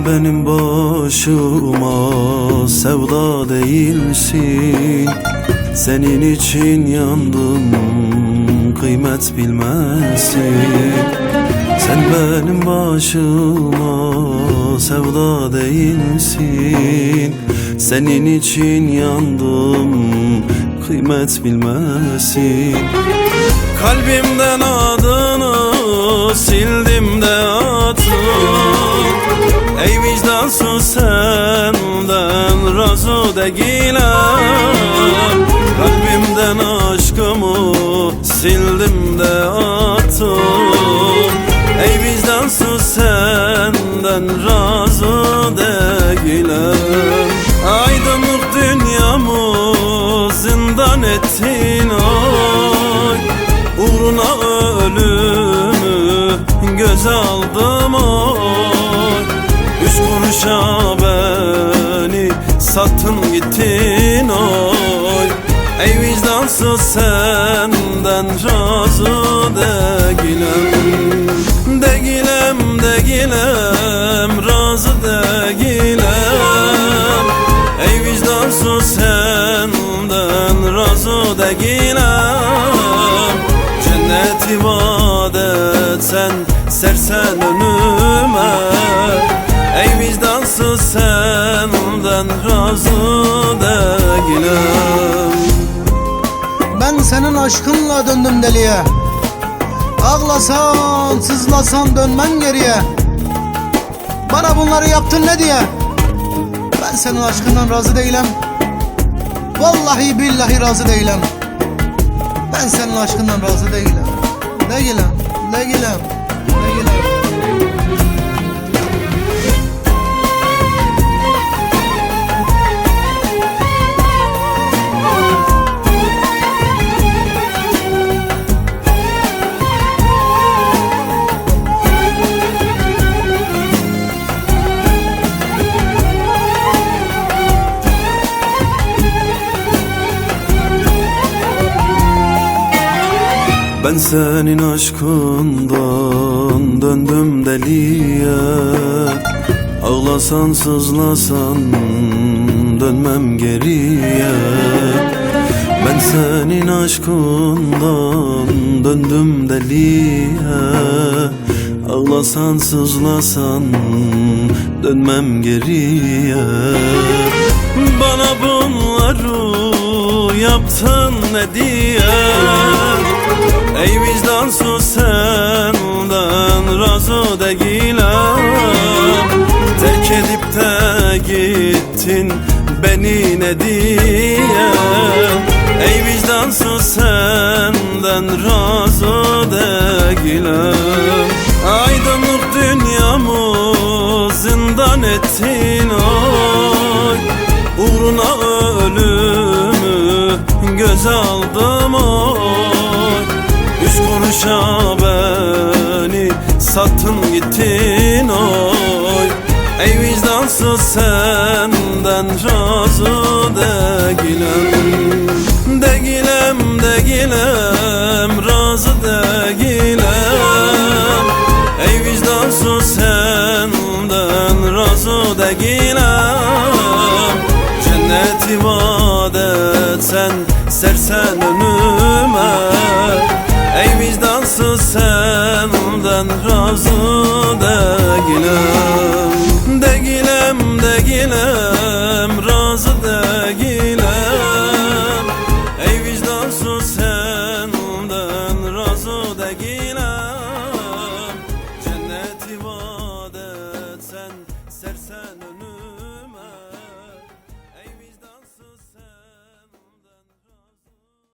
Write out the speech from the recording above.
benim başıma sevda değilsin. Senin için yandım, kıymet bilmezsin. Sen benim başıma sevda değilsin. Senin için yandım, kıymet bilmezsin. Kalbimden adını sildim de attım. Ey vicdansız senden razı değilim. Kalbimden aşkımı sildim de attım. Ey vicdansız senden razı değilim. Aydınlık dünyamı zindan ettin oy. Uğruna ölümü göze aldım oy. 3 kuruşa beni sattın gittin oy. Ey vicdansız senden razı değilim. Değilim, razı değilim. Ey vicdansız senden razı değilim. Cenneti vaat etsen sersen önüme. Ey vicdansız senden razı değilim. Ben senin aşkınla döndüm deliye. Ağlasan, sızlasan dönmem geriye. Bana bunları yaptın ne diye? Ben senin aşkından razı değilim. Vallahi billahi razı değilim. Ben senin aşkından razı değilim. Değilim. Ben senin aşkından döndüm deliye. Ağlasan sızlasan dönmem geriye. Ben senin aşkından döndüm deliye. Ağlasan sızlasan dönmem geriye. Bana bunları yaptın ne diye? Ey vicdansız senden razı değilim. Terk edip de gittin beni ne diye? Ey vicdansız senden razı değilim. Aydınlık dünyamı zindan ettin oy. Uğruna ölümü göze aldım oy. 3 kuruşa beni sattın gittin oy. Ey vicdansız senden razı değilim. Değilim, razı değilim. Ey vicdansız senden razı değilim. Cenneti vaat etsen sersen önüme. Ey vicdansız senden razı değilim. Değilim, razı değilim. Ey vicdansız senden razı değilim. Cenneti vaat etsen sersen önüme.